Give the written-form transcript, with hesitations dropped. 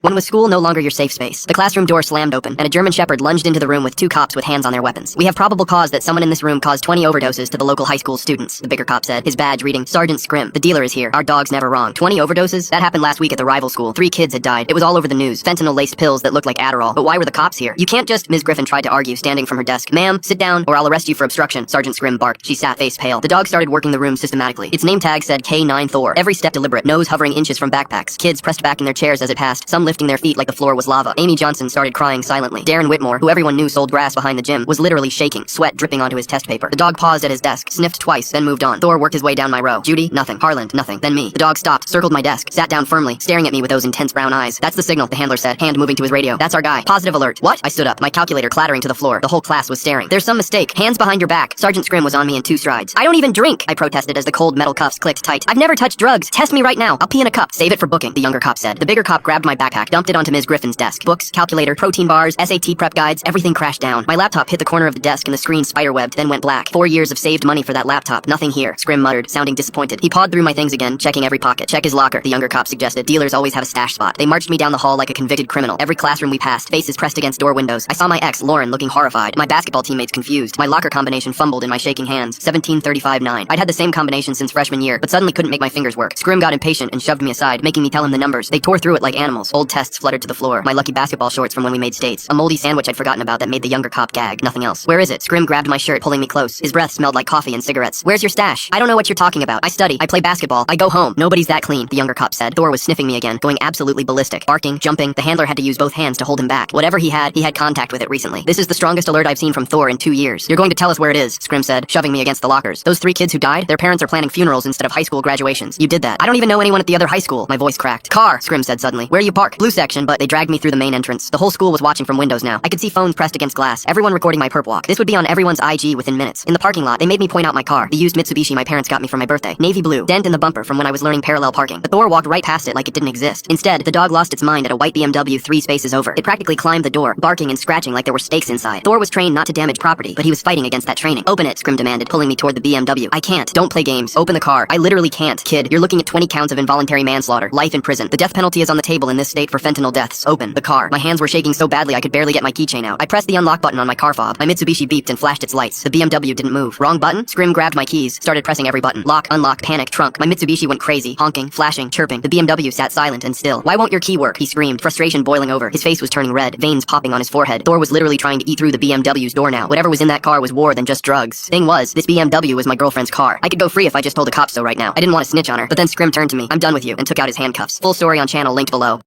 When was school no longer your safe space? The classroom door slammed open, and a German Shepherd lunged into the room with two cops with hands on their weapons. We have probable cause that someone in this room caused 20 overdoses to the local high school students, the bigger cop said, his badge reading, Sergeant Scrim. The dealer is here. Our dog's never wrong. 20 overdoses? That happened last week at the rival school. 3 kids had died. It was all over the news. Fentanyl-laced pills that looked like Adderall. But why were the cops here? You can't just— Ms. Griffin tried to argue, standing from her desk. Ma'am, sit down, or I'll arrest you for obstruction, Sergeant Scrim barked. She sat face pale. The dog started working the room systematically. Its name tag said K-9 Thor. Every step deliberate, nose hovering inches from backpacks. Kids pressed back in their chairs as it passed, some lifting their feet like the floor was lava. Amy Johnson started crying silently. Darren Whitmore, who everyone knew sold grass behind the gym, was literally shaking, sweat dripping onto his test paper. The dog paused at his desk, sniffed twice, then moved on. Thor worked his way down my row. Judy, nothing. Harland, nothing. Then me. The dog stopped, circled my desk, sat down firmly, staring at me with those intense brown eyes. That's the signal, the handler said, hand moving to his radio. That's our guy. Positive alert. What? I stood up, my calculator clattering to the floor. The whole class was staring. There's some mistake. Hands behind your back. Sergeant Scrim was on me in 2 strides. I don't even drink, I protested as the cold metal cuffs clicked tight. I've never touched drugs. Test me right now. I'll pee in a cup. Save it for booking, the younger cop said. The bigger cop grabbed my backpack, dumped it onto Ms. Griffin's desk. Books, calculator, protein bars, SAT prep guides, everything crashed down. My laptop hit the corner of the desk and the screen spiderwebbed, then went black. 4 years of saved money for that laptop. Nothing here, Scrim muttered, sounding disappointed. He pawed through my things again, checking every pocket. Check his locker, the younger cop suggested. Dealers always have a stash spot. They marched me down the hall like a convicted criminal. Every classroom we passed, faces pressed against door windows. I saw my ex, Lauren, looking horrified. My basketball teammates confused. My locker combination fumbled in my shaking hands. 17-35-9. I'd had the same combination since freshman year, but suddenly couldn't make my fingers work. Scrim got impatient and shoved me aside, making me tell him the numbers. They tore through it like animals. Old tests fluttered to the floor. My lucky basketball shorts from when we made states. A moldy sandwich I'd forgotten about that made the younger cop gag. Nothing else. Where is it? Scrim grabbed my shirt, pulling me close. His breath smelled like coffee and cigarettes. Where's your stash? I don't know what you're talking about. I study. I play basketball. I go home. Nobody's that clean, the younger cop said. Thor was sniffing me again, going absolutely ballistic. Barking, jumping. The handler had to use both hands to hold him back. Whatever he had contact with it recently. This is the strongest alert I've seen from Thor in 2 years. You're going to tell us where it is, Scrim said, shoving me against the lockers. Those 3 kids who died, their parents are planning funerals instead of high school graduations. You did that. I don't even know anyone at the other high school. My voice cracked. Car, Scrim said suddenly. Where you park? Blue section, but they dragged me through the main entrance. The whole school was watching from windows now. I could see phones pressed against glass. Everyone recording my perp walk. This would be on everyone's IG within minutes. In the parking lot, they made me point out my car. The used Mitsubishi my parents got me for my birthday. Navy blue. Dent in the bumper from when I was learning parallel parking. But Thor walked right past it like it didn't exist. Instead, the dog lost its mind at a white BMW 3 spaces over. It practically climbed the door, barking and scratching like there were stakes inside. Thor was trained not to damage property, but he was fighting against that training. Open it, Scrim demanded, pulling me toward the BMW. I can't. Don't play games. Open the car. I literally can't. Kid, you're looking at 20 counts of involuntary manslaughter. Life in prison. The death penalty is on the table in this state for fentanyl deaths. Open the car. My hands were shaking so badly I could barely get my keychain out. I pressed the unlock button on my car fob. My Mitsubishi beeped and flashed its lights. The BMW didn't move. Wrong button? Scrim grabbed my keys, started pressing every button. Lock, unlock, panic, trunk. My Mitsubishi went crazy, honking, flashing, chirping. The BMW sat silent and still. Why won't your key work? He screamed, frustration boiling over. His face was turning red, veins popping on his forehead. Thor was literally trying to eat through the BMW's door now. Whatever was in that car was more than just drugs. Thing was, this BMW was my girlfriend's car. I could go free if I just told the cops so right now. I didn't want to snitch on her, but then Scrim turned to me. I'm done with you, and took out his handcuffs. Full story on channel linked below.